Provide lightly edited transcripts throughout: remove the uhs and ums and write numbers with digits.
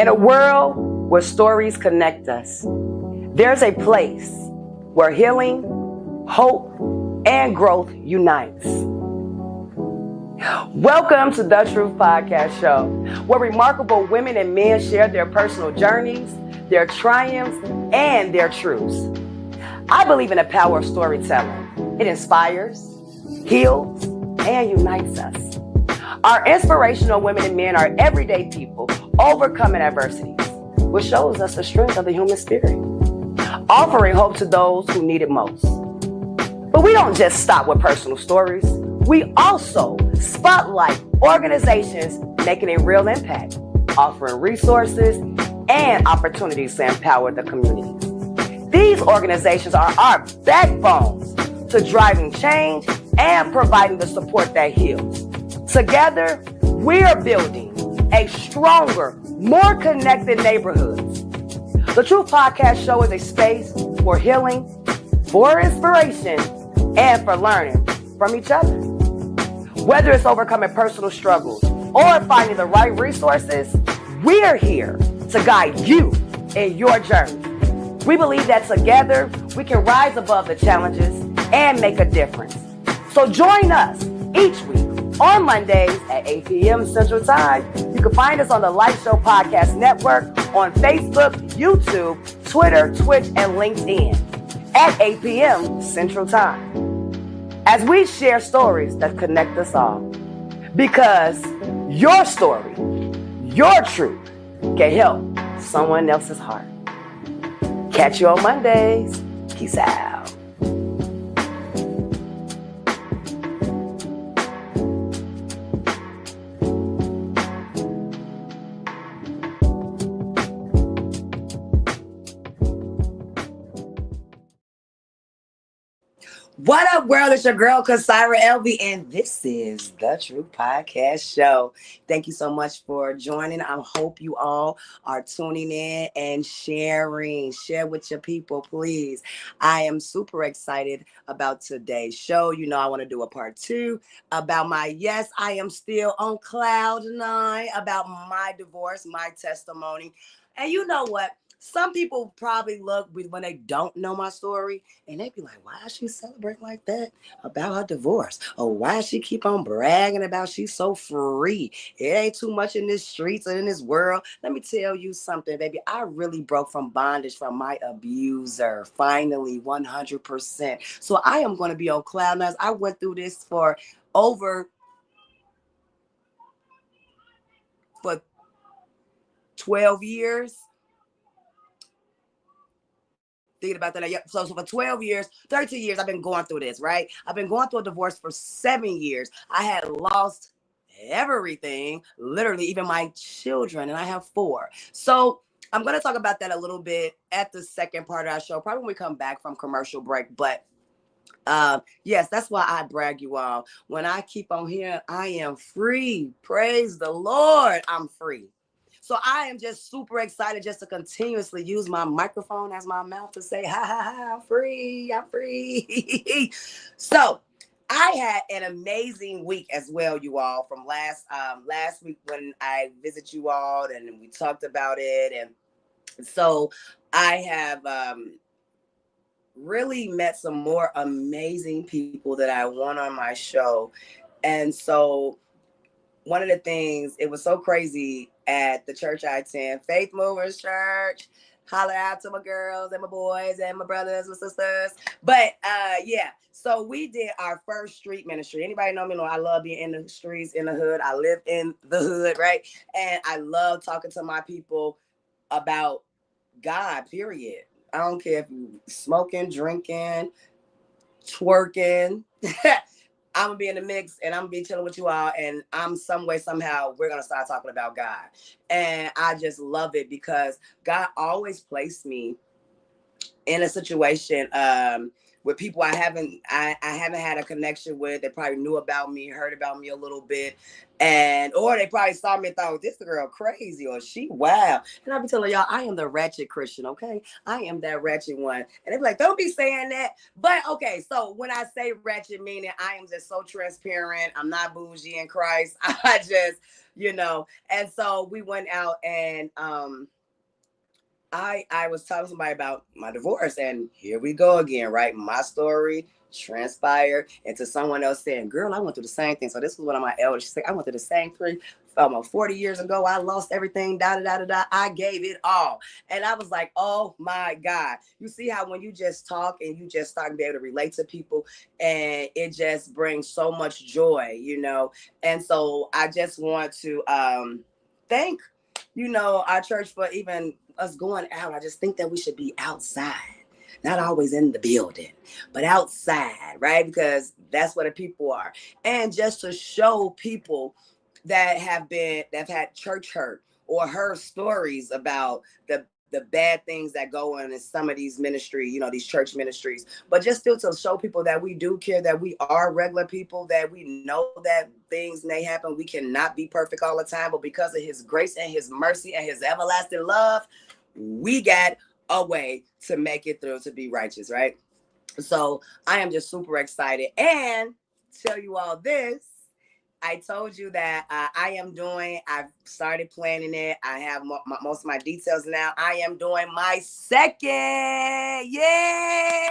In a world where stories connect us, there's a place where healing, hope, and growth unites. Welcome to The Truth Podcast Show, where remarkable women and men share their personal journeys, their triumphs, and their truths. I believe in the power of storytelling. It inspires, heals, and unites us. Our inspirational women and men are everyday people overcoming adversities, which shows us the strength of the human spirit, offering hope to those who need it most. But we don't just stop with personal stories. We also spotlight organizations making a real impact, offering resources and opportunities to empower the community. These organizations are our backbones to driving change and providing the support that heals. Together, we're building a stronger, more connected neighborhoods. The Truth Podcast Show is a space for healing, for inspiration, and for learning from each other. Whether it's overcoming personal struggles or finding the right resources, we're here to guide you in your journey. We believe that together we can rise above the challenges and make a difference. So join us each week on Mondays at 8 p.m. Central Time. You can find us on the Light Show Podcast Network on Facebook, YouTube, Twitter, Twitch, and LinkedIn at 8 p.m. Central Time. As we share stories that connect us all. Because your story, your truth, can help someone else's heart. Catch you on Mondays. Peace out. What up, world? It's your girl, Kasira Elvie, and this is The Truth Podcast Show. Thank you so much for joining. I hope you all are tuning in and sharing. Share with your people, please. I am super excited about today's show. You know, I want to do a part 2 about yes, I am still on cloud 9, about my divorce, my testimony. And you know what? Some people probably look when they don't know my story and they be like, why is she celebrating like that about her divorce? Or why does she keep on bragging about she's so free? It ain't too much in this streets and in this world. Let me tell you something, baby. I really broke from bondage from my abuser. Finally, 100%. So I am going to be on cloud nine. I went through this for 12 years. Thinking about that. So for 12 years, 13 years, I've been going through this, right? I've been going through a divorce for 7 years. I had lost everything, literally, even my children, and I have 4. So I'm going to talk about that a little bit at the second part of our show, probably when we come back from commercial break. But yes, that's why I brag, you all. When I keep on hearing, I am free. Praise the Lord, I'm free. So I am just super excited just to continuously use my microphone as my mouth to say, ha, ha, ha, I'm free, I'm free. So I had an amazing week as well, you all, from last week when I visited you all and we talked about it. And so I have really met some more amazing people that I want on my show. And so one of the things, it was so crazy at the church I attend, Faith Movers Church. Holler out to my girls and my boys and my brothers and sisters. But yeah, so we did our first street ministry. Anybody know me? Know I love being in the streets, in the hood. I live in the hood, right? And I love talking to my people about God, period. I don't care if you smoking, drinking, twerking. I'm gonna be in the mix and I'm gonna be chilling with you all, and I'm some way, somehow, we're gonna start talking about God. And I just love it because God always placed me in a situation with people I haven't had a connection with. They probably knew about me, heard about me a little bit, or they probably saw me and thought, this girl crazy, or she wow. And I'll be telling y'all, I am the ratchet Christian, okay? I am that ratchet one. And they're like, don't be saying that. But okay, so when I say ratchet, meaning I am just so transparent. I'm not bougie in Christ. I just, and so we went out and I was telling somebody about my divorce, and here we go again, right? My story transpired into someone else saying, girl, I went through the same thing. So this was one of my elders. She said, I went through the same thing. 40 years ago, I lost everything, I gave it all. And I was like, oh my God. You see how when you just talk and you just start to be able to relate to people, and it just brings so much joy, And so I just want to thank our church for even us going out. I just think that we should be outside, not always in the building, but outside, right? Because that's where the people are. And just to show people that have had church hurt or heard stories about the bad things that go on in some of these ministry, these church ministries, but just still to show people that we do care, that we are regular people, that we know that things may happen. We cannot be perfect all the time, but because of his grace and his mercy and his everlasting love, we got a way to make it through, to be righteous, right? So I am just super excited, and tell you all this. I told you that I've started planning it. I have most of my details now. I am doing my second, yay!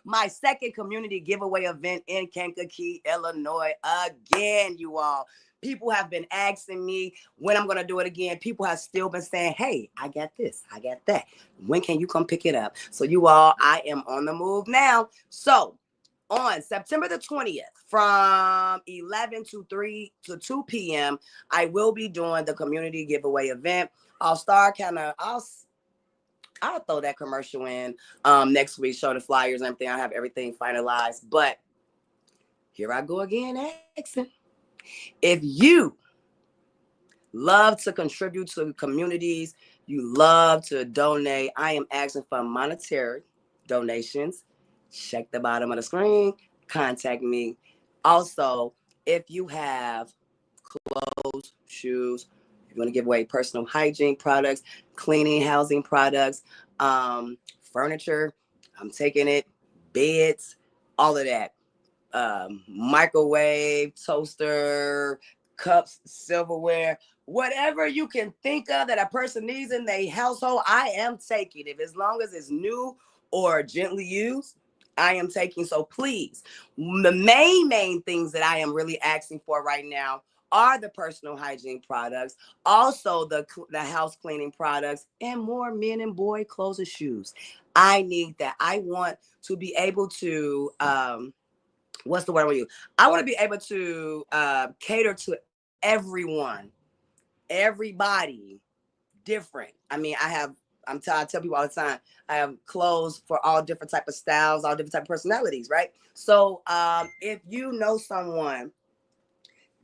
My second community giveaway event in Kankakee, Illinois. Again, you all. People have been asking me when I'm going to do it again. People have still been saying, hey, I got this, I got that. When can you come pick it up? So you all, I am on the move now. So on September the 20th, from 11 to 2 p.m., I will be doing the community giveaway event. I'll throw that commercial in next week, show the flyers and everything. I have everything finalized. But here I go again, asking. If you love to contribute to communities, you love to donate, I am asking for monetary donations. Check the bottom of the screen, contact me. Also, if you have clothes, shoes, you want to give away personal hygiene products, cleaning, housing products, furniture, I'm taking it, beds, all of that. Microwave, toaster, cups, silverware, whatever you can think of that a person needs in their household, I am taking it. As long as it's new or gently used, I am taking. So please, the main things that I am really asking for right now are the personal hygiene products, also the house cleaning products, and more men and boy clothes and shoes. I need that. I want to be able to what's the word I want to use? I want to be able to cater to everyone, everybody, different. I mean, I tell people all the time, I have clothes for all different type of styles, all different type of personalities, right? So if you know someone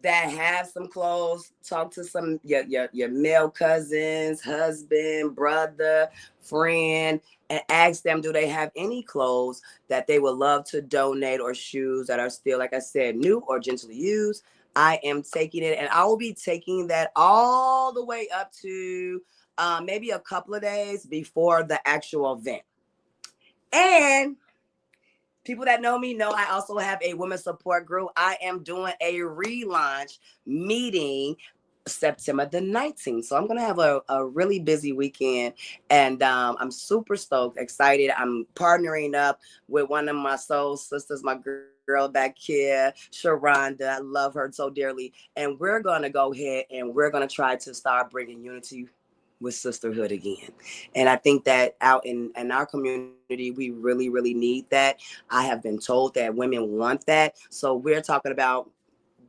that have some clothes, talk to some your male cousins, husband, brother, friend, and ask them, do they have any clothes that they would love to donate, or shoes that are still, like I said, new or gently used. I am taking it, and I will be taking that all the way up to maybe a couple of days before the actual event. And people that know me know I also have a women's support group. I am doing a relaunch meeting September the 19th. So I'm going to have a really busy weekend, and I'm super stoked, excited. I'm partnering up with one of my soul sisters, my girl back here, Sharonda. I love her so dearly. And we're going to go ahead and we're going to try to start bringing unity with sisterhood again. And I think that out in our community, we really need that. I have been told that women want that. So we're talking about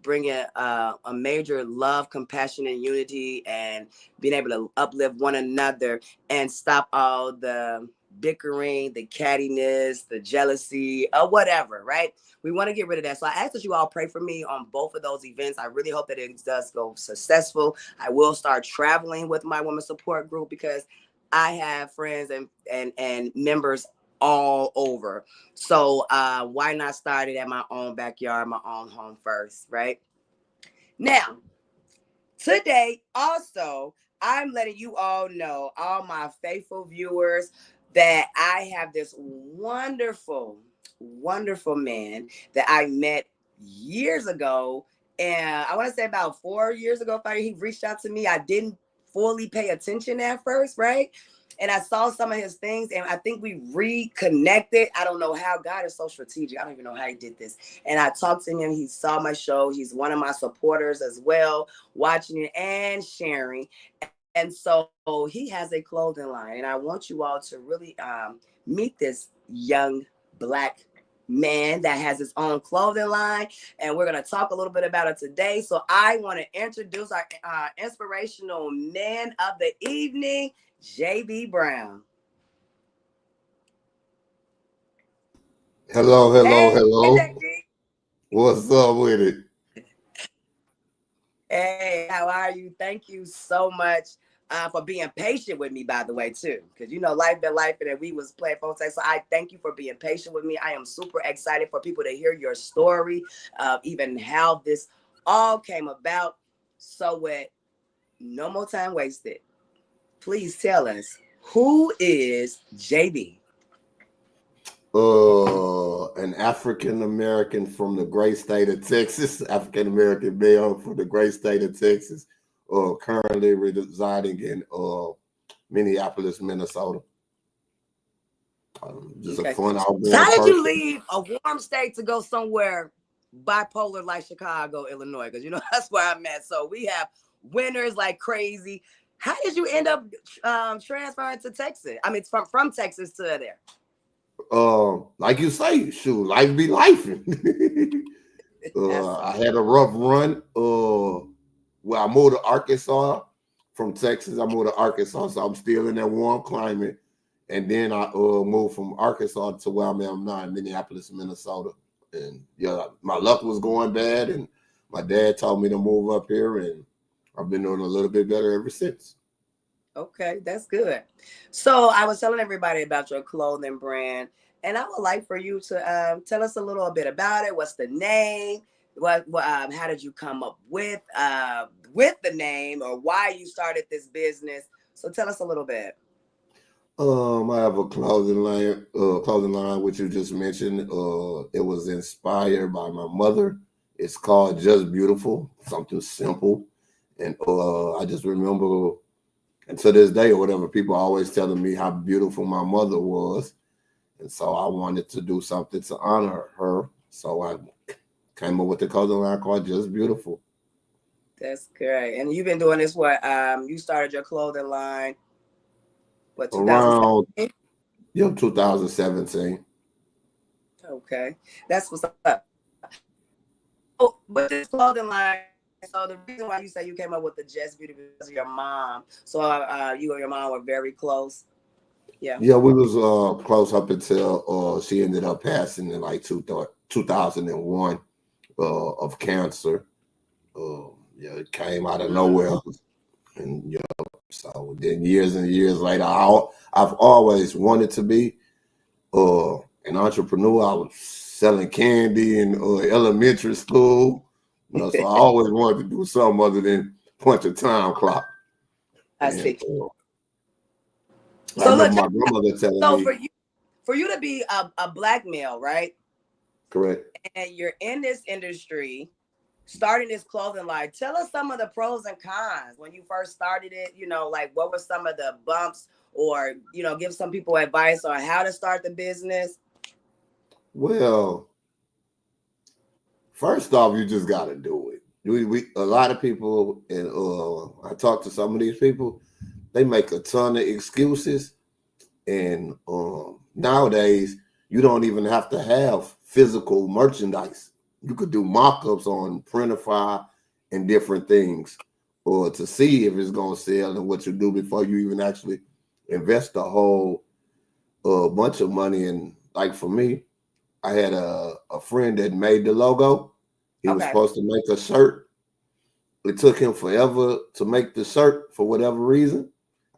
bringing a major love, compassion, and unity, and being able to uplift one another and stop all the bickering, the cattiness, the jealousy, or whatever, right? We want to get rid of that. So I ask that you all pray for me on both of those events. I really hope that it does go successful. I will start traveling with my women's support group because I have friends and members all over. So why not start it at my own backyard, my own home first, right? Now, today, also, I'm letting you all know, all my faithful viewers, that I have this wonderful, wonderful man that I met years ago. And I want to say about 4 years ago, he reached out to me. I didn't fully pay attention at first, right? And I saw some of his things, and I think we reconnected. I don't know how. God is so strategic. I don't even know how he did this. And I talked to him. He saw my show. He's one of my supporters as well, watching it and sharing. And so he has a clothing line. And I want you all to really meet this young Black man that has his own clothing line. And we're going to talk a little bit about it today. So I want to introduce our inspirational man of the evening, JB Brown. Hello. Hey, JB. What's up with it? Hey, how are you? Thank you so much for being patient with me, by the way, too. Because, you know, life been life, and we was playing phone tag. So I thank you for being patient with me. I am super excited for people to hear your story of even how this all came about. So with no more time wasted, please tell us, who is JB? An African American from the great state of Texas, African American male from the great state of Texas, currently residing in Minneapolis, Minnesota. Just Okay. a fun outgoing So how did you person. leave a warm state to go somewhere bipolar like Chicago, Illinois? Because, you know, that's where I'm at. So we have winters like crazy. How did you end up transferring to Texas? I mean, from Texas to there. Like you say, shoot, life be life. I had a rough run. Where I moved to Arkansas from Texas. I moved to Arkansas, so I'm still in that warm climate. And then I moved from Arkansas to where I'm at now in Minneapolis, Minnesota. And yeah, my luck was going bad, and my dad told me to move up here, and I've been doing a little bit better ever since. Okay, that's good. So I was telling everybody about your clothing brand, and I would like for you to tell us a little bit about it. What's the name? How did you come up with the name, or why you started this business? So tell us a little bit. I have a clothing line which you just mentioned. It was inspired by my mother. It's called Just Beautiful, something simple. And I just remember, and to this day or whatever, people are always telling me how beautiful my mother was. And so I wanted to do something to honor her. So I came up with the clothing line called Just Beautiful. That's great. And you've been doing this, you started your clothing line, what, Around 2017? 2017. Okay. That's what's up. Oh, but this clothing line, so the reason why you say you came up with the Just Beauty because of your mom. So you and your mom were very close. Yeah. Yeah, we was close up until she ended up passing in like 2001 of cancer. Yeah, it came out of nowhere. And yeah, so then years and years later, I've always wanted to be an entrepreneur. I was selling candy in elementary school. You know, so I always wanted to do something other than punch a time clock. I see. I remember my grandmother telling me. For you to be a Black male, right? Correct. And you're in this industry, starting this clothing line. Tell us some of the pros and cons when you first started it. You know, like what were some of the bumps, or give some people advice on how to start the business. Well, first off, you just got to do it. We a lot of people, and I talk to some of these people, they make a ton of excuses, and nowadays you don't even have to have physical merchandise. You could do mock-ups on Printify and different things, or to see if it's gonna sell and what you do before you even actually invest a whole bunch of money. And like for me, I had a friend that made the logo. He was supposed to make a shirt. It took him forever to make the shirt for whatever reason.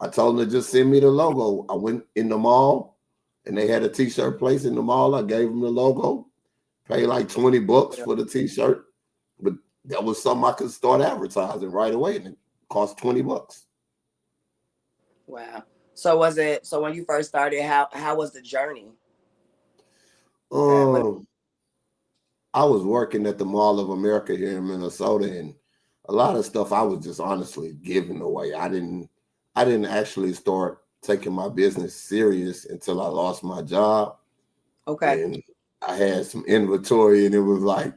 I told him to just send me the logo. I went in the mall and they had a t-shirt place in the mall. I gave them the logo, paid like $20 for the t-shirt, but that was something I could start advertising right away, and it cost $20. Wow. So was it? So when you first started, how was the journey? Um, I was working at the Mall of America here in Minnesota, and a lot of stuff I was just honestly giving away. I didn't actually start taking my business serious until I lost my job. Okay. And I had some inventory, and it was like,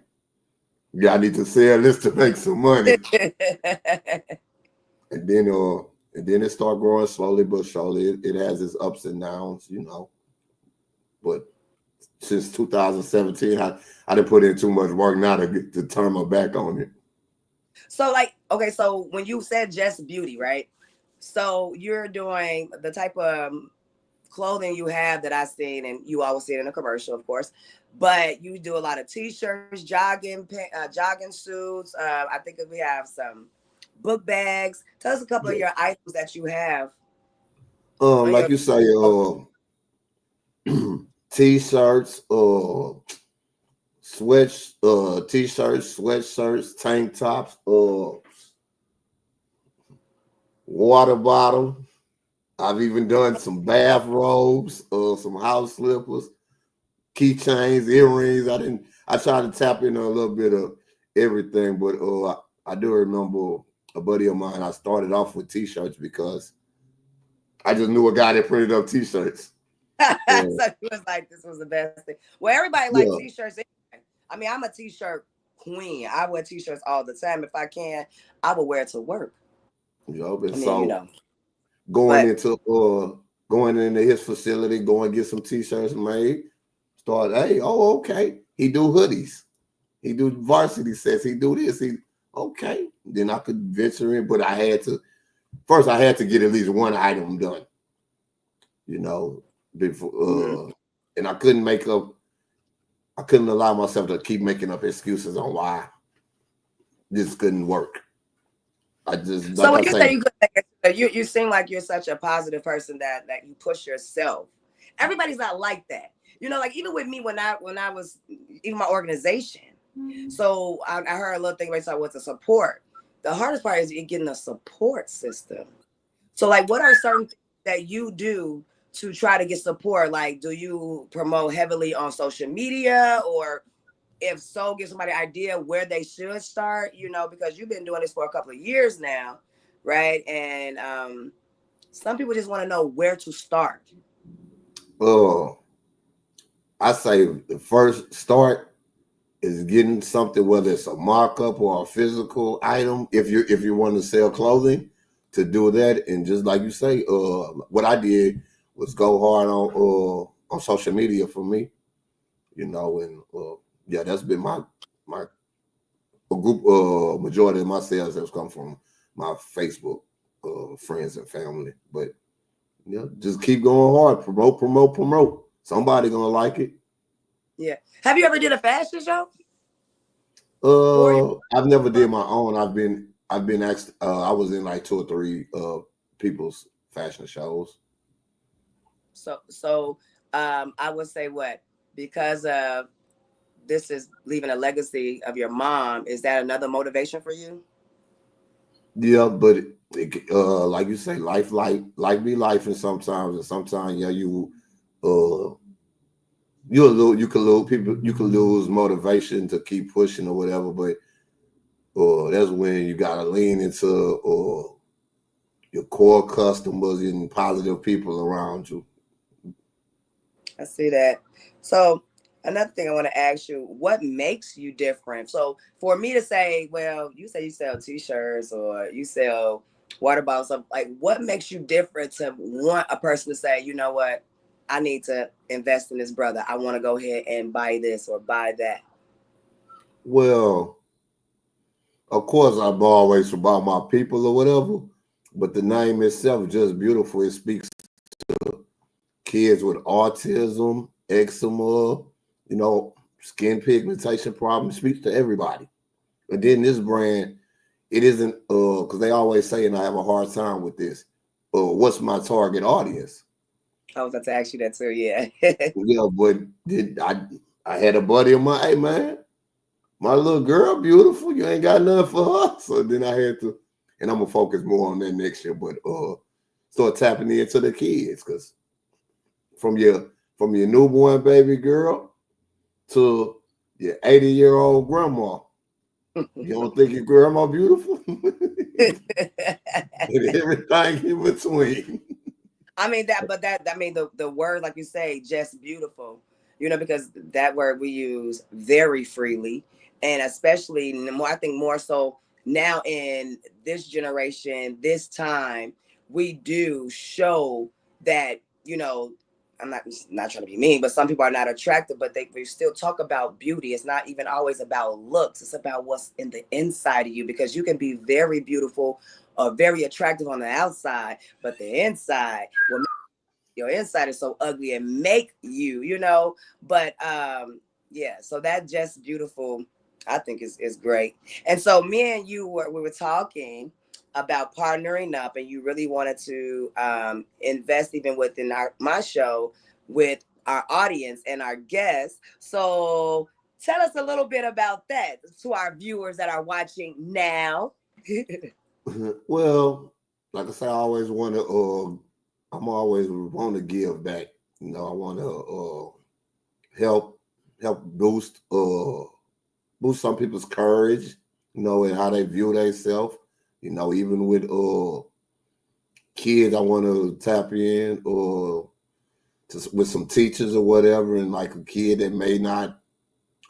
yeah, I need to sell this to make some money. and then it started growing slowly but surely. It has its ups and downs, But since 2017, I didn't put in too much work now to turn my back on it. So okay, so when you said just beauty, right? So you're doing the type of clothing you have that I've seen, and you always see it in a commercial, of course. But you do a lot of t-shirts, jogging suits. I think we have some book bags. Tell us a couple of your items that you have. Like you say, t-shirts, t-shirts, sweatshirts, tank tops, water bottle. I've even done some bath robes, some house slippers, keychains, earrings. I tried to tap into a little bit of everything, but I do remember a buddy of mine. I started off with t-shirts because I just knew a guy that printed up t-shirts. So he was like, this was the best thing. Well, everybody likes t-shirts anyway. I mean, I'm a t-shirt queen. I wear t-shirts all the time. If I can, I will wear it to work. Going into his facility, go and get some t-shirts made. Okay. He do hoodies. He do varsity sets. He do this. Okay. Then I could venture in, but I had to get at least one item done. Before and I couldn't allow myself to keep making up excuses on why this couldn't work. So when you say you could, you seem like you're such a positive person that you push yourself. Everybody's not like that. Like even with me when I was even my organization. So I heard a little thing about what's the support. The hardest part is getting a support system. So like, what are certain things that you do to try to get support? Like, do you promote heavily on social media, or if so, give somebody an idea where they should start, because you've been doing this for a couple of years now, right? And some people just want to know where to start. I say the first start is getting something, whether it's a markup or a physical item. If you want to sell clothing, to do that, and just like you say, what I did was go hard on social media for me, and that's been my group. Majority of my sales has come from my Facebook friends and family, but just keep going hard, promote. Somebody gonna like it. Yeah. Have you ever did a fashion show? I've never did my own. I've been asked. I was in like 2 or 3 people's fashion shows. So I would say because this is leaving a legacy of your mom. Is that another motivation for you? Yeah, but like you say, life be life, and sometimes you could lose motivation to keep pushing or whatever, but that's when you gotta lean into your core customers and positive people around you. I see that. So another thing I want to ask you, what makes you different? So for me to say, well, you say you sell t-shirts or you sell water bottles, like what makes you different to want a person to say, you know what, I need to invest in this brother. I want to go ahead and buy this or buy that. Well, of course, I'm always about my people or whatever, but the name itself is just beautiful. It speaks to kids with autism, eczema, skin pigmentation problems. It speaks to everybody. And then this brand, it isn't because they always say, and I have a hard time with this. What's my target audience? I was about to ask you that too. Yeah. Yeah, but I had a buddy of mine, hey man, my little girl, beautiful. You ain't got nothing for her. So then I had to, and I'm gonna focus more on that next year. But start tapping into the kids, because from your newborn baby girl to your 80-year-old grandma, you don't think your grandma beautiful? And everything in between. I mean the word, like you say, just beautiful, because that word we use very freely, and especially more, I think more so now in this generation, this time, we do show that, I'm not trying to be mean, but some people are not attractive, but we still talk about beauty. It's not even always about looks. It's about what's in the inside of you, because you can be very beautiful or very attractive on the outside, but the inside will, your inside is so ugly and make you. But yeah, so that just beautiful, I think is great. And so me and you we were talking about partnering up, and you really wanted to invest even within my show with our audience and our guests. So tell us a little bit about that to our viewers that are watching now. Well, like I say, I always want to. I'm always want to give back. I want to help boost some people's courage. And how they view themselves. Even with kids, I want to tap in or with some teachers or whatever, and like a kid that may not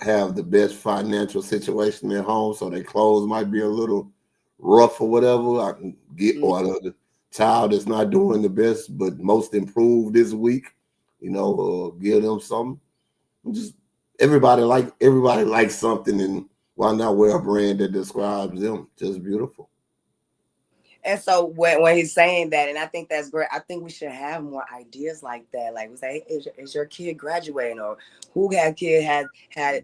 have the best financial situation at home, so their clothes might be a little rough or whatever. I can get, or the child that's not doing the best but most improved this week, give them something. Just everybody likes something, and why not wear a brand that describes them? Just beautiful. And so when he's saying that, and I think that's great. I think we should have more ideas like that. Like we say, hey, is your kid graduating, or who had kid had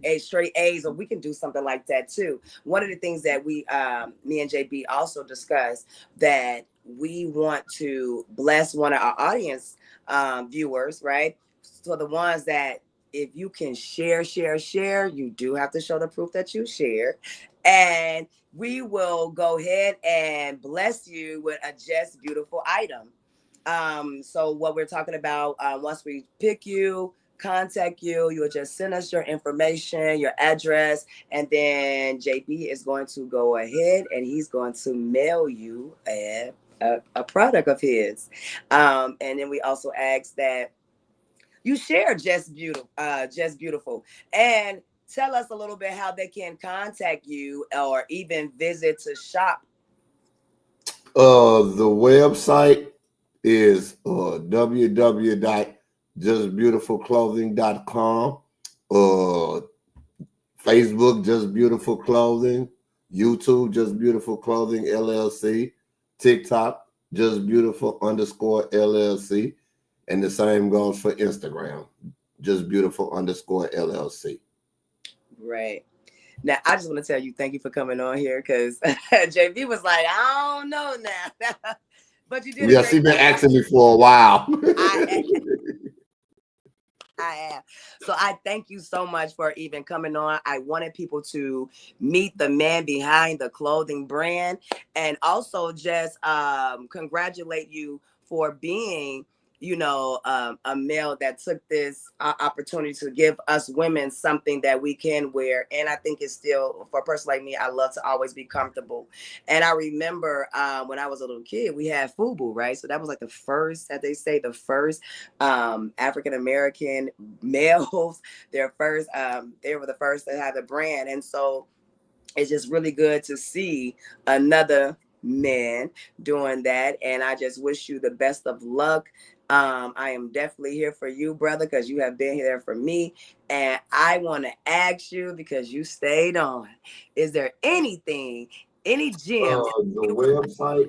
a straight A's, or we can do something like that too. One of the things that me and JB also discussed, that we want to bless one of our audience viewers, right? So the ones that, if you can share, you do have to show the proof that you share, and we will go ahead and bless you with a just beautiful item. So what we're talking about, once we pick you, contact you, you'll just send us your information, your address, and then JB is going to go ahead and he's going to mail you a product of his. And then we also ask that you share just beautiful, and tell us a little bit how they can contact you or even visit to shop. The website is www.justbeautifulclothing.com. Facebook, Just Beautiful Clothing. YouTube, Just Beautiful Clothing LLC. TikTok, Just Beautiful _LLC. And the same goes for Instagram, Just Beautiful _LLC. Right. Now, I just want to tell you, thank you for coming on here, because JV was like, I don't know now. But you did a Yeah, great she's been job. asking me for a while. I am. So I thank you so much for even coming on. I wanted people to meet the man behind the clothing brand, and also just congratulate you for being, a male that took this opportunity to give us women something that we can wear. And I think it's still, for a person like me, I love to always be comfortable. And I remember when I was a little kid, we had FUBU, right? So that was like the first, as they say, the first African American males. They were the first to have a brand, and so it's just really good to see another man doing that. And I just wish you the best of luck. I am definitely here for you, brother, because you have been here for me. And I want to ask you, because you stayed on, is there any gems? The website.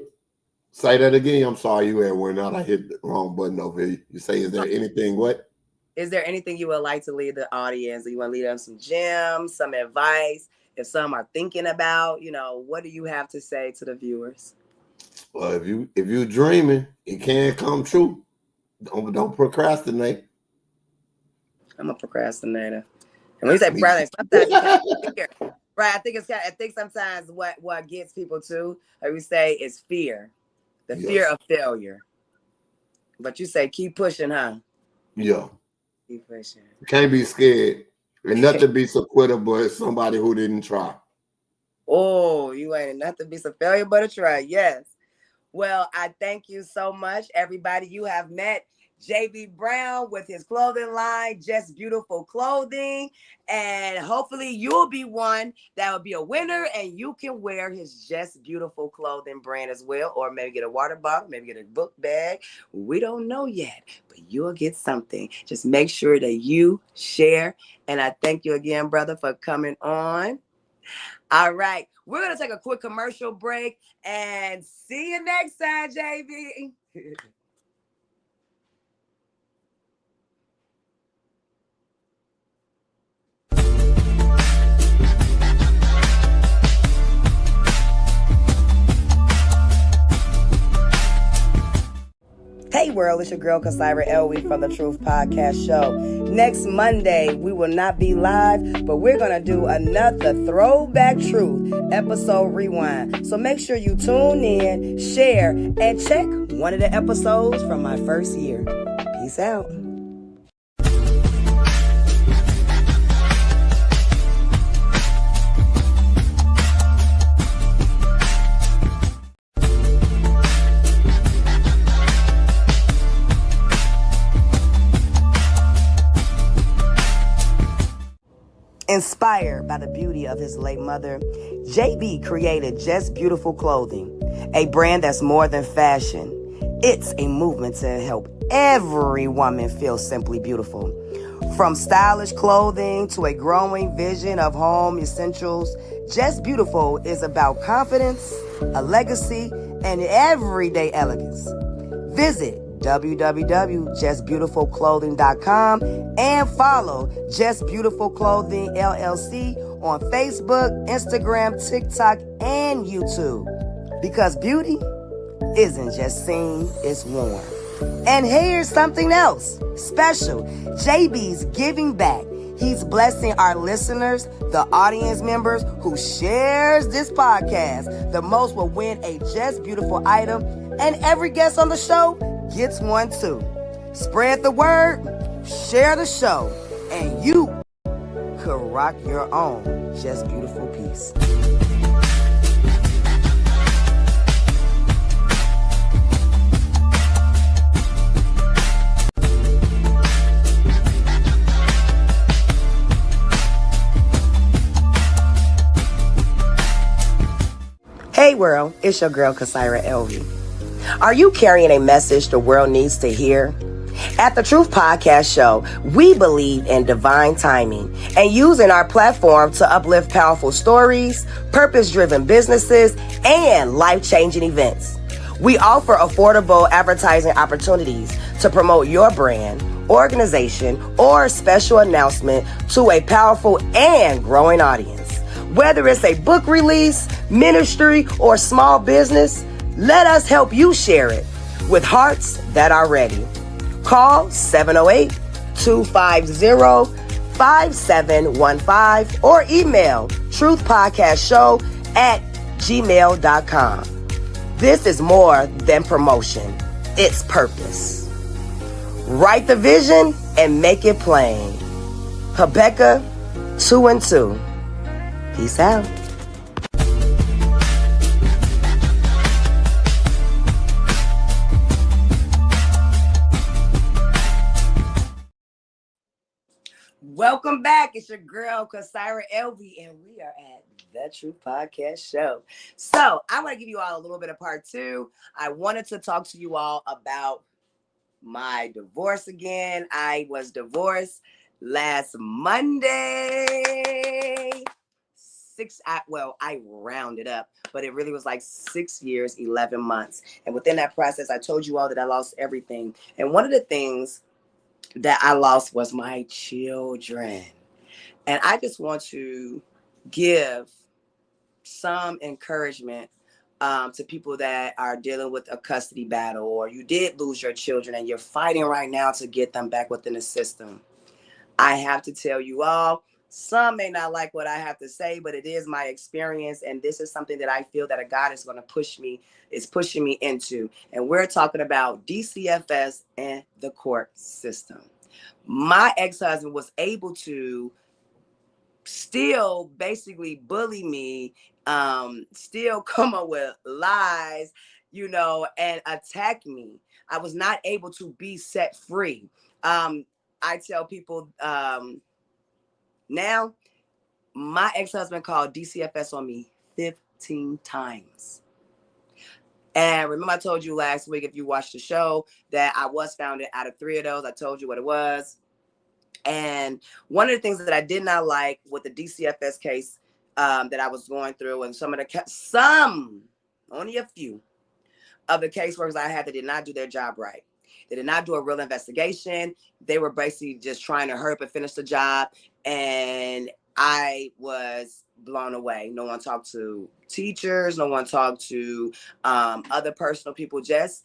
Say that again. I'm sorry, you had one out. I hit the wrong button over here. You say, is there anything what? Is there anything you would like to leave the audience? Do you want to leave them some gems, some advice? If some are thinking about, what do you have to say to the viewers? Well, if you're dreaming, it can come true. Don't procrastinate. I'm a procrastinator. And when you say Me too. procrastinate, sometimes it's kind of fear. Right. I think sometimes what gets people too, like we say, is fear. The fear Yes. of failure. But you say keep pushing, huh? Yeah. Keep pushing. Can't be scared. And nothing beats a quitter but somebody who didn't try. Oh, you ain't nothing beats a failure but a try. Yes. Well, I thank you so much, everybody. You have met JB Brown with his clothing line, Just Beautiful Clothing. And hopefully you'll be one that will be a winner and you can wear his Just Beautiful Clothing brand as well. Or maybe get a water bottle, maybe get a book bag. We don't know yet, but you'll get something. Just make sure that you share. And I thank you again, brother, for coming on. All right. We're going to take a quick commercial break and see you next time, JB. Hey world, it's your girl Kasira Elvie from the Truth Podcast Show. Next Monday, we will not be live, but we're going to do another Throwback Truth episode rewind. So make sure you tune in, share, and check one of the episodes from my first year. Peace out. Inspired by the beauty of his late mother, JB created Just Beautiful Clothing, a brand that's more than fashion. It's a movement to help every woman feel simply beautiful. From stylish clothing to a growing vision of home essentials, Just Beautiful is about confidence, a legacy, and everyday elegance. Visit www.justbeautifulclothing.com and follow Just Beautiful Clothing LLC on Facebook, Instagram, TikTok, and YouTube. Because beauty isn't just seen, it's worn. And here's something else special. JB's giving back. He's blessing our listeners, the audience members who shares this podcast. The most will win a Just Beautiful item, and every guest on the show gets one too. Spread the word, share the show, and you could rock your own Just Beautiful piece. Hey world, it's your girl Kasira Elvie. Are you carrying a message the world needs to hear? At the Truth Podcast Show, we believe in divine timing and using our platform to uplift powerful stories, purpose-driven businesses, and life-changing events. We offer affordable advertising opportunities to promote your brand, organization, or special announcement to a powerful and growing audience. Whether it's a book release, ministry, or small business, let us help you share it with hearts that are ready. Call 708-250-5715 or email truthpodcastshow@gmail.com. This is more than promotion. It's purpose. Write the vision and make it plain. Habakkuk 2:2. Peace out. Welcome back. It's your girl, Kasira Elvie, and we are at The Truth Podcast Show. So I want to give you all a little bit of part two. I wanted to talk to you all about my divorce again. I was divorced last Monday. I rounded up, but it really was like 6 years, 11 months. And within that process, I told you all that I lost everything. And one of the things that I lost was my children. And I just want to give some encouragement to people that are dealing with a custody battle, or you did lose your children and you're fighting right now to get them back within the system. I have to tell you all, some may not like what I have to say, but it is my experience. And this is something that I feel that a God is going to is pushing me into. And we're talking about DCFS and the court system. My ex-husband was able to still basically bully me, still come up with lies, and attack me. I was not able to be set free. I tell people now, my ex-husband called DCFS on me 15 times. And remember, I told you last week, if you watched the show, that I was found out of 3 of those. I told you what it was. And one of the things that I did not like with the DCFS case that I was going through, and only a few of the caseworkers I had that did not do their job right. They did not do a real investigation. They were basically just trying to hurry up and finish the job. And I was blown away. No one talked to teachers. No one talked to other personal people. Just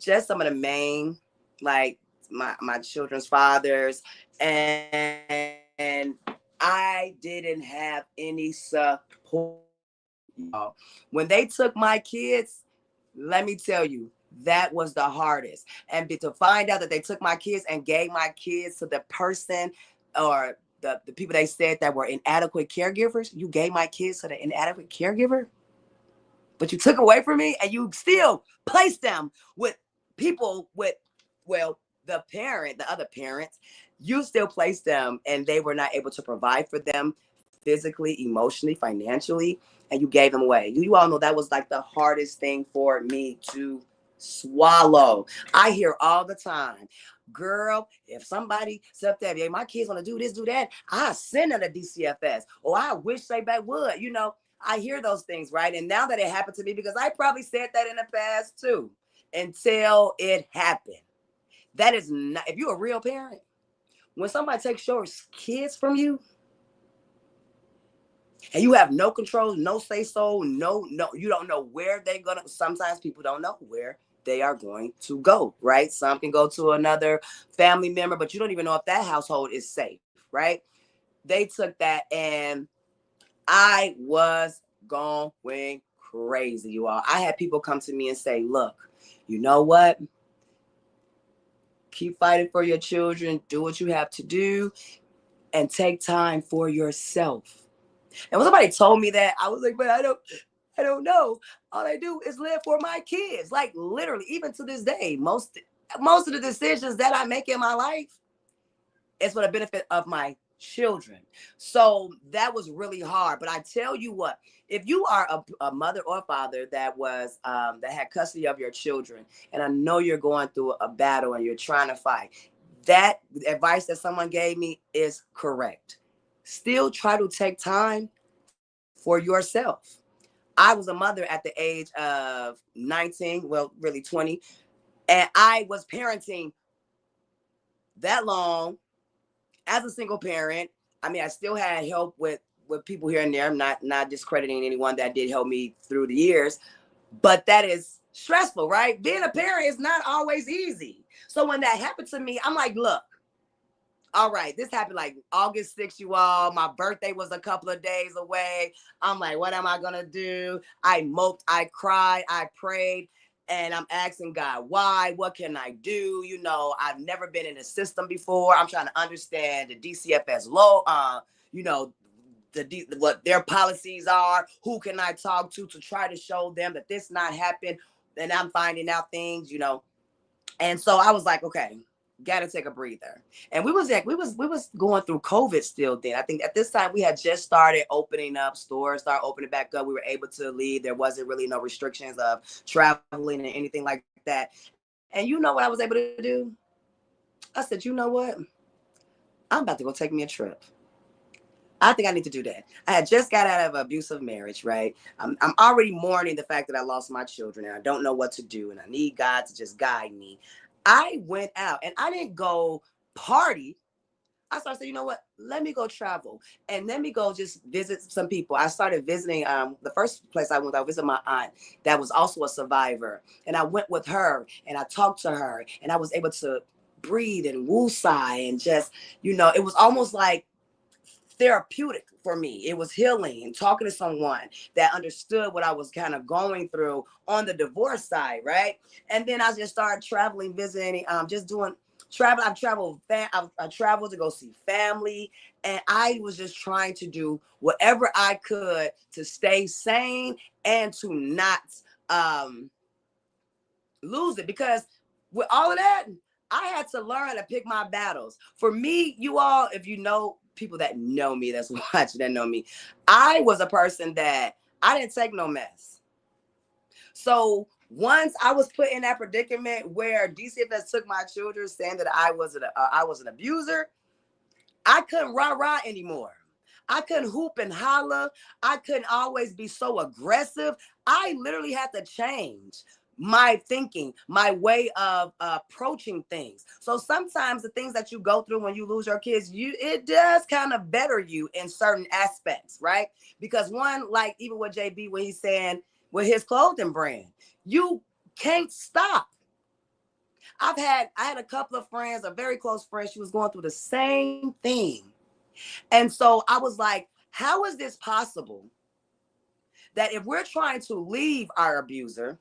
some of the main, like my children's fathers. And I didn't have any support, y'all. When they took my kids, let me tell you, that was the hardest. And to find out that they took my kids and gave my kids to the person or the people they said that were inadequate caregivers, you gave my kids to the inadequate caregiver, but you took away from me and you still placed them with people with, well, the other parents, you still placed them and they were not able to provide for them physically, emotionally, financially, and you gave them away. You all know that was like the hardest thing for me to swallow. I hear all the time, girl, if somebody said that, hey, my kids want to do this, do that, I send them to DCFS. Or I wish they back would, I hear those things, right? And now that it happened to me, because I probably said that in the past too, until it happened. That is not, if you're a real parent, when somebody takes your kids from you and you have no control, no say so, no, you don't know where they're going to, sometimes people don't know where they are going to go, right? Some can go to another family member, but you don't even know if that household is safe, right? They took that and I was going crazy, you all. I had people come to me and say, look, you know what? Keep fighting for your children. Do what you have to do and take time for yourself. And when somebody told me that, I was like, but I don't know. All I do is live for my kids. Like literally, even to this day, most of the decisions that I make in my life is for the benefit of my children. So that was really hard. But I tell you what, if you are a mother or father that was that had custody of your children, and I know you're going through a battle and you're trying to fight, that advice that someone gave me is correct. Still try to take time for yourself. I was a mother at the age of 19, well, really 20, and I was parenting that long as a single parent. I mean, I still had help with people here and there. I'm not discrediting anyone that did help me through the years, but that is stressful, right? Being a parent is not always easy. So when that happened to me, I'm like, look, all right, this happened like August 6th, you all. My birthday was a couple of days away. I'm like, what am I going to do? I moped, I cried, I prayed, and I'm asking God, why? What can I do? I've never been in a system before. I'm trying to understand the DCFS law, what their policies are. Who can I talk to try to show them that this not happened? And I'm finding out things, And so I was like, okay, gotta take a breather. And we was going through COVID still then. I think at this time we had just started opening up, stores start opening back up. We were able to leave. There wasn't really no restrictions of traveling and anything like that. And you know what I was able to do? I said, you know what? I'm about to go take me a trip. I think I need to do that. I had just got out of an abusive marriage, right? I'm already mourning the fact that I lost my children and I don't know what to do and I need God to just guide me. I went out and I didn't go party. I started saying, you know what? Let me go travel and let me go just visit some people. I started visiting. The first place I went, I visited my aunt that was also a survivor, and I went with her and I talked to her, and I was able to breathe and woosah and just, it was almost like therapeutic for me. It was healing and talking to someone that understood what I was kind of going through on the divorce side, right? And then I just started traveling, visiting, just doing travel. I've traveled. I traveled to go see family, and I was just trying to do whatever I could to stay sane and to not lose it, because with all of that, I had to learn how to pick my battles. For me, you all, if you know people that know me, that's watching, that know me, I was a person that I didn't take no mess. So once I was put in that predicament where DCFS took my children, saying that I was an abuser, I couldn't rah-rah anymore. I couldn't hoop and holler. I couldn't always be so aggressive. I literally had to change my thinking, my way of approaching things. So sometimes the things that you go through when you lose your kids, it does kind of better you in certain aspects, right? Because one, like even with JB, when he's saying with his clothing brand, you can't stop. I had a couple of friends, a very close friend, she was going through the same thing. And so I was like, how is this possible that if we're trying to leave our abuser,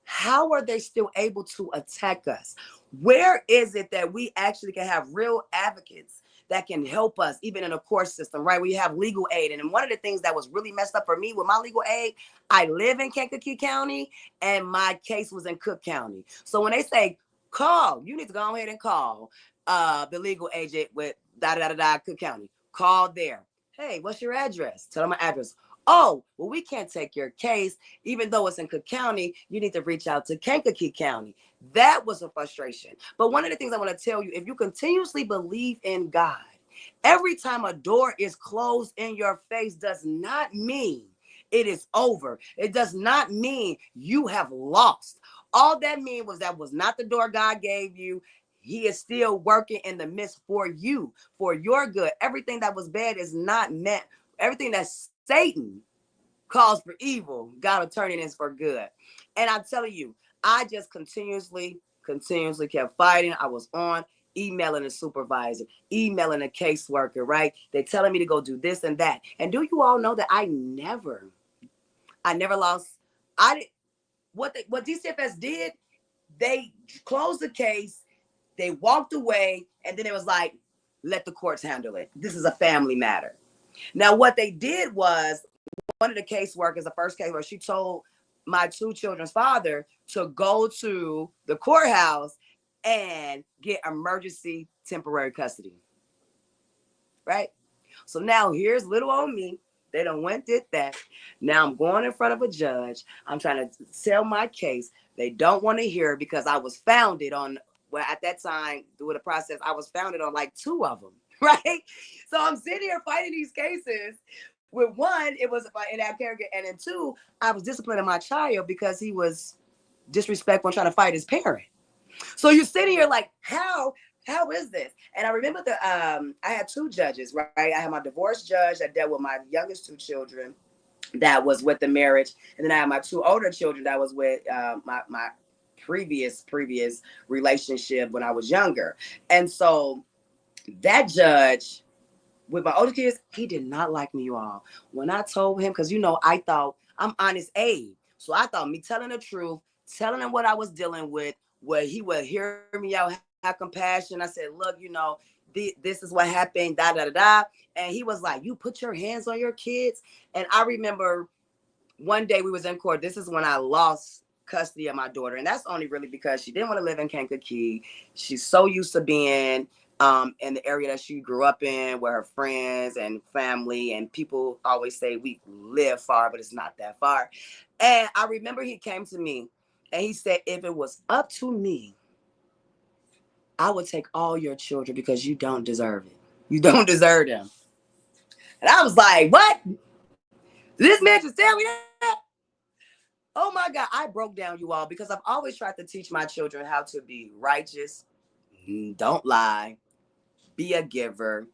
how are they still able to attack us? Where is it that we actually can have real advocates that can help us, even in a court system, right? We have legal aid. And one of the things that was really messed up for me with my legal aid, I live in Kankakee County and my case was in Cook County. So when they say call, you need to go ahead and call the legal agent with Cook County. Call there. Hey, what's your address? Tell them my address. Oh, well, we can't take your case. Even though it's in Cook County, you need to reach out to Kankakee County. That was a frustration. But one of the things I want to tell you, if you continuously believe in God, every time a door is closed in your face does not mean it is over. It does not mean you have lost. All that means was that was not the door God gave you. He is still working in the midst for you, for your good. Everything that was bad is not meant. Everything that's Satan calls for evil, God will turn it in for good. And I'm telling you, I just continuously kept fighting. I was on emailing a supervisor, emailing a caseworker, right? They're telling me to go do this and that. And do you all know that I never lost. I did what DCFS did, they closed the case, they walked away, and then it was like, let the courts handle it. This is a family matter. Now, what they did was, one of the caseworkers, the first caseworker, she told my two children's father to go to the courthouse and get emergency temporary custody. Right? So now here's little old me. They done went, did that. Now I'm going in front of a judge. I'm trying to sell my case. They don't want to hear it because I was founded on, well, at that time, through the process, I was founded on like two of them, right? So I'm sitting here fighting these cases. With one, it was in that character, and then two, I was disciplining my child because he was disrespectful and trying to fight his parent. So you're sitting here like, how is this? And I remember I had two judges, right? I had my divorce judge that dealt with my youngest two children that was with the marriage. And then I had my two older children that was with my previous relationship when I was younger. And so that judge with my older kids, he did not like me, you all. When I told him, because I thought I'm honest Abe. So I thought me telling the truth, telling him what I was dealing with, where he would hear me out, have compassion. I said, look, this is what happened, da, da, da, da. And he was like, you put your hands on your kids. And I remember one day we was in court. This is when I lost custody of my daughter. And that's only really because she didn't want to live in Kankakee. She's so used to being in the area that she grew up in, where her friends and family and people always say we live far, but it's not that far. And I remember he came to me and he said, if it was up to me, I would take all your children because you don't deserve it. You don't deserve them. And I was like, what? This man just tell me that? Oh my God, I broke down, you all, because I've always tried to teach my children how to be righteous, don't lie, be a giver,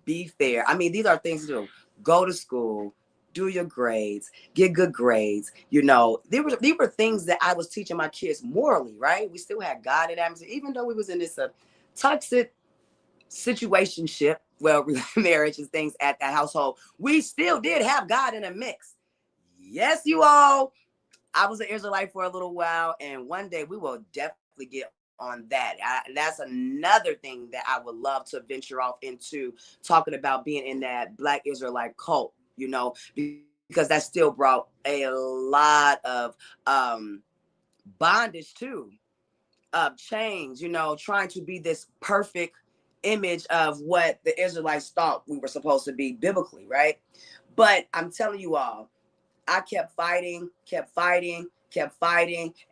be fair. I mean, these are things to do. Go to school, do your grades, get good grades. You know, these were things that I was teaching my kids morally, right? We still had God in atmosphere, even though we was in this toxic situationship, well, marriage and things at that household. We still did have God in a mix. Yes, you all. I was an Israelite for a little while, and one day we will definitely get on that. That's another thing that I would love to venture off into, talking about being in that Black Israelite cult, you know, because that still brought a lot of bondage too, change, you know, trying to be this perfect image of what the Israelites thought we were supposed to be biblically, right? But I'm telling you all, I kept fighting.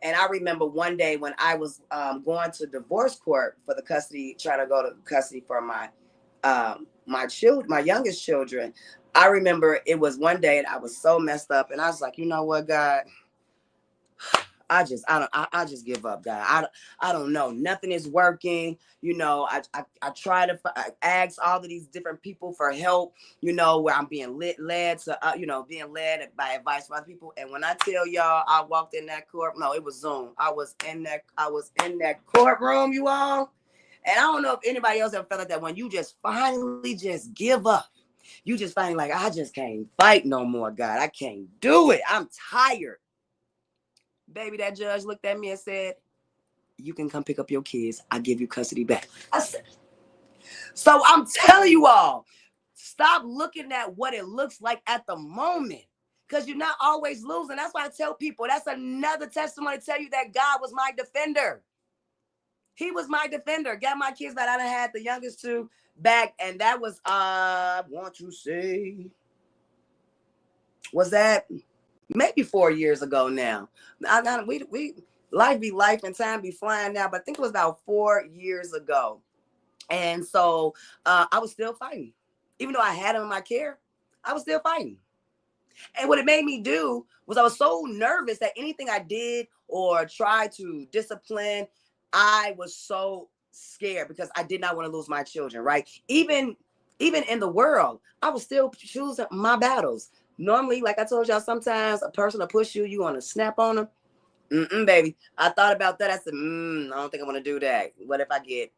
And I remember one day when I was going to divorce court for the custody, trying to go to custody for my youngest children. I remember it was one day and I was so messed up, and I was like, you know what, God, I just give up, God. I don't know. Nothing is working. You know, I try to ask all of these different people for help, you know, where I'm being led to, being led by advice from other people. And when I tell y'all, I walked in that court, no, it was Zoom. I was in that courtroom, you all. And I don't know if anybody else ever felt like that, when you just finally just give up. You just finally like, I just can't fight no more, God. I can't do it. I'm tired. Baby, that judge looked at me and said, you can come pick up your kids. I'll give you custody back. I said, so I'm telling you all, stop looking at what it looks like at the moment, because you're not always losing. That's why I tell people, that's another testimony to tell you that God was my defender. He was my defender. Got my kids back. I done had the youngest two back, and that was, I want to say, was that maybe 4 years ago now. We life be life and time be flying now, but I think it was about 4 years ago. And so I was still fighting. Even though I had him in my care, I was still fighting. And what it made me do was I was so nervous that anything I did or tried to discipline, I was so scared because I did not want to lose my children, right? Even in the world, I was still choosing my battles. Normally, like I told y'all, sometimes a person will push you, you want to snap on them. Baby. I thought about that. I said, I don't think I want to do that. What if I get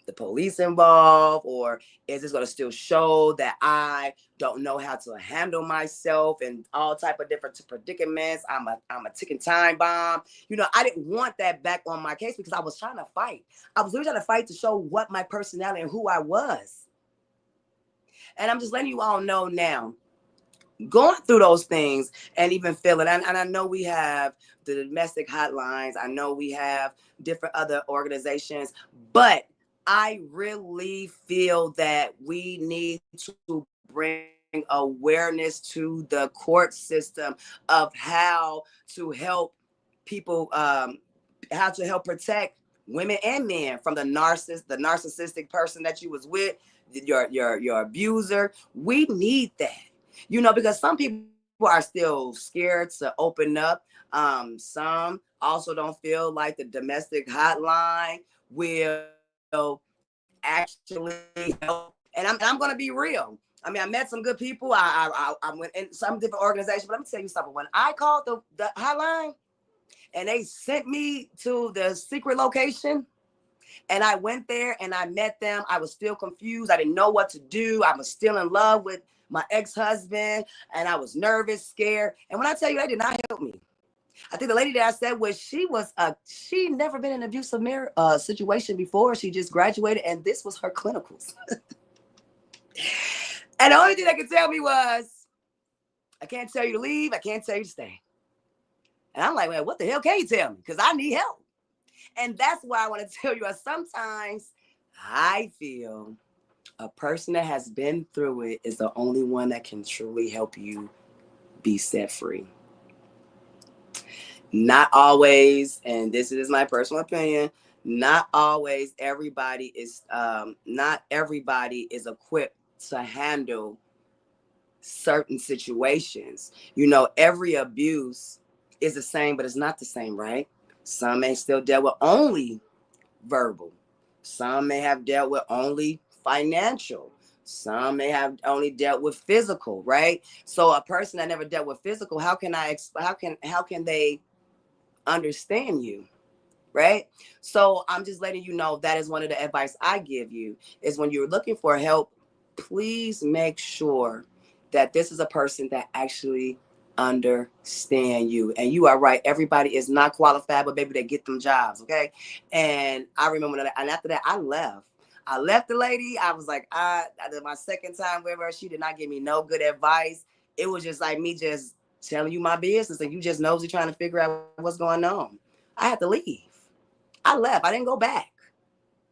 the police involved, or is this going to still show that I don't know how to handle myself and all type of different predicaments? I'm a ticking time bomb. You know, I didn't want that back on my case because I was trying to fight. I was really trying to fight to show what my personality and who I was. And I'm just letting you all know now, going through those things and even feeling, and I know we have the domestic hotlines. I know we have different other organizations, but I really feel that we need to bring awareness to the court system of how to help people, how to help protect women and men from the narcissistic person that you was with, your abuser. We need that, you know, because some people are still scared to open up. Some also don't feel like the domestic hotline will actually help. And I'm going to be real. I mean, I met some good people. I went in some different organizations, but let me tell you something. When I called the hotline and they sent me to the secret location, and I went there and I met them, I was still confused. I didn't know what to do. I was still in love with my ex-husband, and I was nervous, scared. And when I tell you, they did not help me. I think the lady that I said was, she never been in an abusive situation before. She just graduated, and this was her clinicals. And the only thing they could tell me was, I can't tell you to leave. I can't tell you to stay. And I'm like, well, what the hell can you tell me? Because I need help. And that's why I want to tell you, sometimes I feel a person that has been through it is the only one that can truly help you be set free. Not always, and this is my personal opinion, not always everybody is not everybody is equipped to handle certain situations. You know, every abuse is the same, but it's not the same, right? Some may still deal with only verbal. Some may have dealt with only financial. Some may have only dealt with physical, right? So a person that never dealt with physical, how can they understand you? Right? So I'm just letting you know that is one of the advice I give you is when you're looking for help, please make sure that this is a person that actually understand you. And you are right. Everybody is not qualified, but maybe they get them jobs. Okay. And I remember that. And after that, I left. I left the lady. I was like, my second time with her, she did not give me no good advice. It was just like me just telling you my business and you just nosy trying to figure out what's going on. I had to leave. I left. I didn't go back.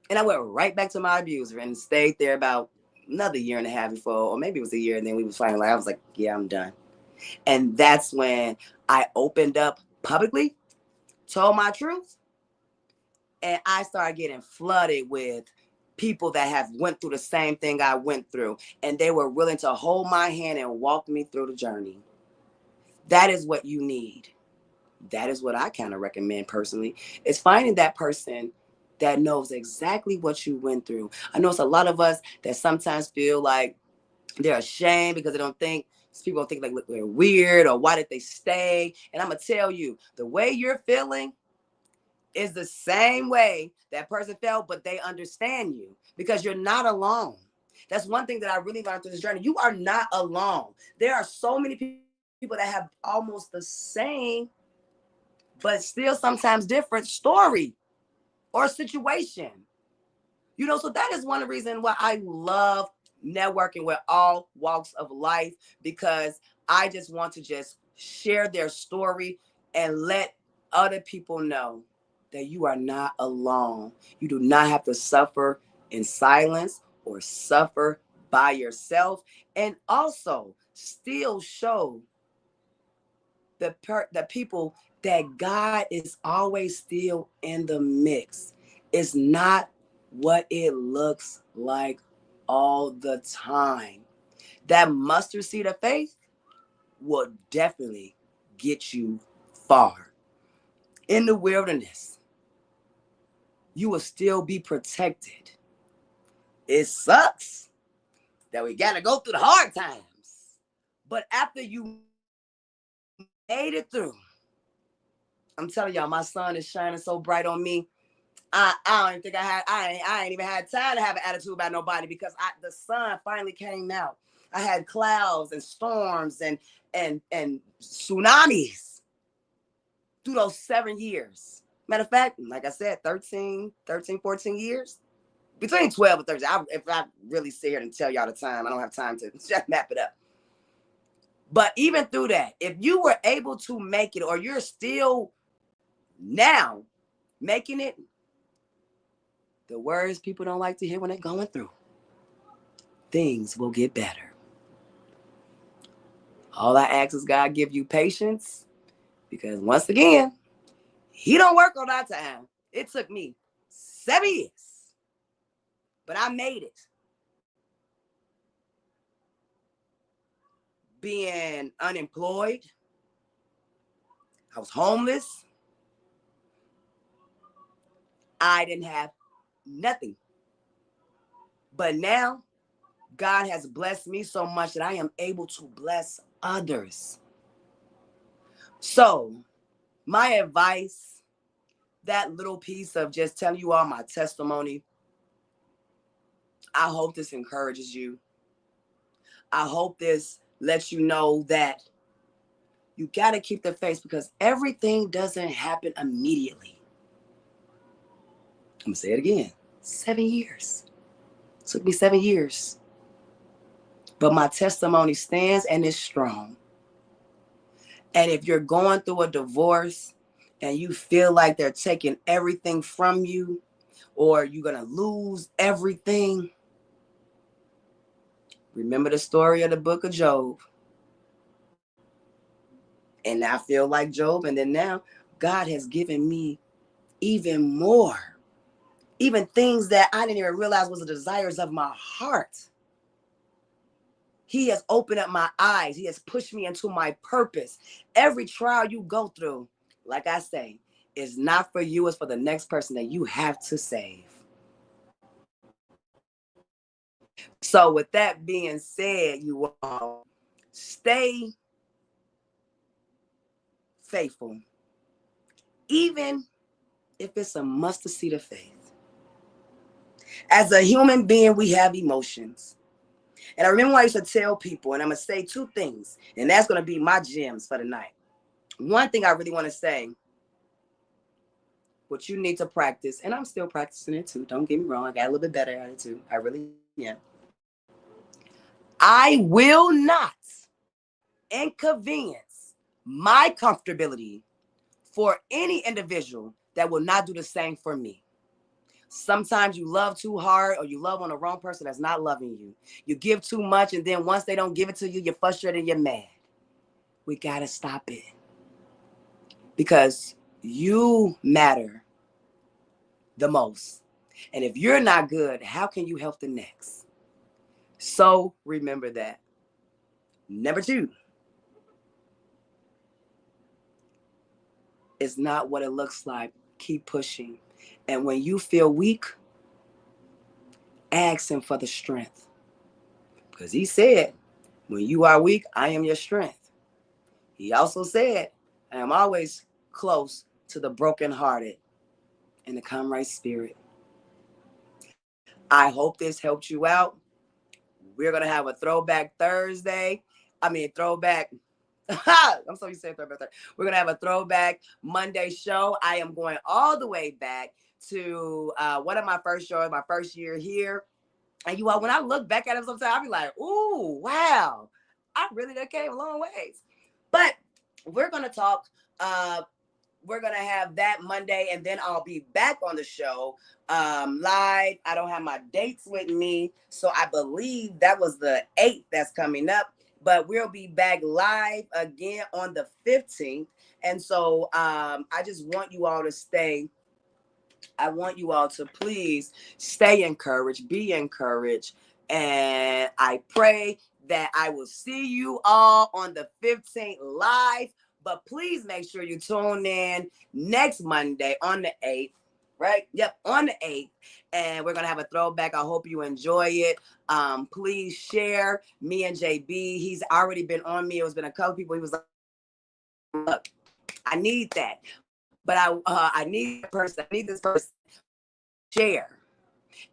And I went right back to my abuser and stayed there about another year and a half before, or maybe it was a year. And then we was finally, I was like, yeah, I'm done. And that's when I opened up publicly, told my truth. And I started getting flooded with people that have went through the same thing I went through. And they were willing to hold my hand and walk me through the journey. That is what you need. That is what I kind of recommend personally, is finding that person that knows exactly what you went through. I know it's a lot of us that sometimes feel like they're ashamed because they don't think, people don't think like they're weird or why did they stay? And I'm going to tell you, the way you're feeling is the same way that person felt, but they understand you because you're not alone. That's one thing that I really learned through this journey. You are not alone. There are so many people that have almost the same but still sometimes different story or situation. You know, so that is one of the reasons why I love networking with all walks of life, because I just want to just share their story and let other people know that you are not alone. You do not have to suffer in silence or suffer by yourself, and also still show the people that God is always still in the mix. It's not what it looks like all the time. That mustard seed of faith will definitely get you far. In the wilderness, you will still be protected. It sucks that we got to go through the hard times. But after you made it through, I'm telling y'all, my sun is shining so bright on me. I don't even think I ain't even had time to have an attitude about nobody because the sun finally came out. I had clouds and storms and tsunamis through those 7 years. Matter of fact, like I said, 14 years. Between 12 and 13. If I really sit here and tell y'all the time, I don't have time to just map it up. But even through that, if you were able to make it, or you're still now making it, the words people don't like to hear when they're going through, things will get better. All I ask is God give you patience, because once again, he don't work on our time. It took me 7 years, but I made it. Being unemployed, I was homeless. I didn't have nothing. But now, God has blessed me so much that I am able to bless others. So, my advice, that little piece of just telling you all my testimony, I hope this encourages you. I hope this lets you know that you got to keep the faith, because everything doesn't happen immediately. I'm going to say it again. 7 years. It took me 7 years. But my testimony stands and is strong. And if you're going through a divorce and you feel like they're taking everything from you, or you're going to lose everything, remember the story of the book of Job. And I feel like Job. And then now God has given me even more, even things that I didn't even realize was the desires of my heart. He has opened up my eyes. He has pushed me into my purpose. Every trial you go through, like I say, is not for you. It's for the next person that you have to save. So with that being said, you all stay faithful, even if it's a mustard seed of faith. As a human being, we have emotions. And I remember I used to tell people, and I'm going to say two things, and that's going to be my gems for the night. One thing I really want to say, what you need to practice, and I'm still practicing it too. Don't get me wrong. I got a little bit better at it too. I really am. I will not inconvenience my comfortability for any individual that will not do the same for me. Sometimes you love too hard, or you love on the wrong person that's not loving you. You give too much, and then once they don't give it to you, you're frustrated and you're mad. We got to stop it. Because you matter the most. And if you're not good, how can you help the next? So remember that. Number two, it's not what it looks like. Keep pushing. And when you feel weak, ask him for the strength. Because he said, when you are weak, I am your strength. He also said, I am always close to the brokenhearted and the contrite spirit. I hope this helped you out. We're going to have a throwback Thursday. Throwback. I'm so used to saying throwback Thursday. We're going to have a throwback Monday show. I am going all the way back to one of my first shows, my first year here. And you all, when I look back at it sometimes, I'll be like, ooh, wow. I really done came a long ways. But we're going to talk. We're going to have that Monday, and then I'll be back on the show live. I don't have my dates with me, so I believe that was the 8th that's coming up. But we'll be back live again on the 15th. And so I just want you all to stay. I want you all to please stay encouraged, be encouraged. And I pray that I will see you all on the 15th live. But please make sure you tune in next Monday on the 8th, right? Yep, on the 8th. And we're going to have a throwback. I hope you enjoy it. Please share me and JB. He's already been on me. It's been a couple people. He was like, look, I need that. But I need this person to share.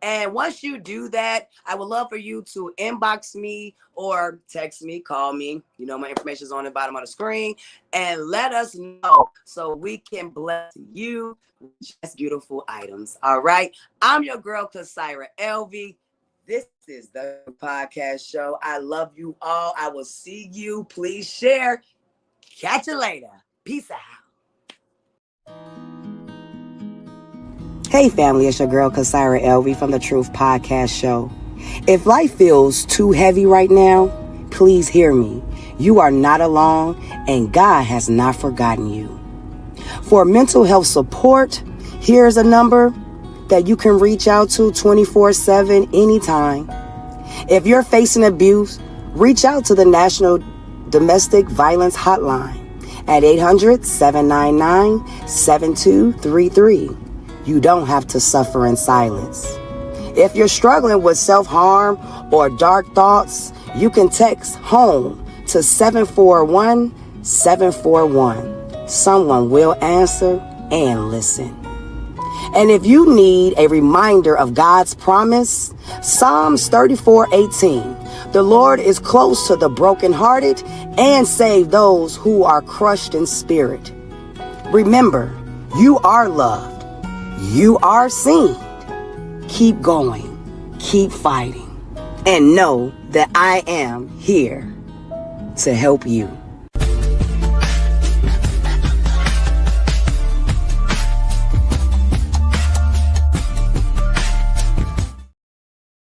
And once you do that, I would love for you to inbox me or text me, call me. You know, my information is on the bottom of the screen. And let us know so we can bless you with just beautiful items. All right. I'm your girl, Kasira Elvie. This is the podcast show. I love you all. I will see you. Please share. Catch you later. Peace out. Hey family, it's your girl Kasira Elvie from the Truth Podcast Show. If life feels too heavy right now, please hear me. You are not alone, and God has not forgotten you. For mental health support, here's a number that you can reach out to 24/7 anytime. If you're facing abuse, reach out to the National Domestic Violence Hotline at 800-799-7233. You don't have to suffer in silence. If you're struggling with self-harm or dark thoughts, you can text HOME to 741-741. Someone will answer and listen. And if you need a reminder of God's promise, Psalms 34:18, the Lord is close to the brokenhearted and save those who are crushed in spirit. Remember, you are loved. You are seen. Keep going. Keep fighting. And know that I am here to help you.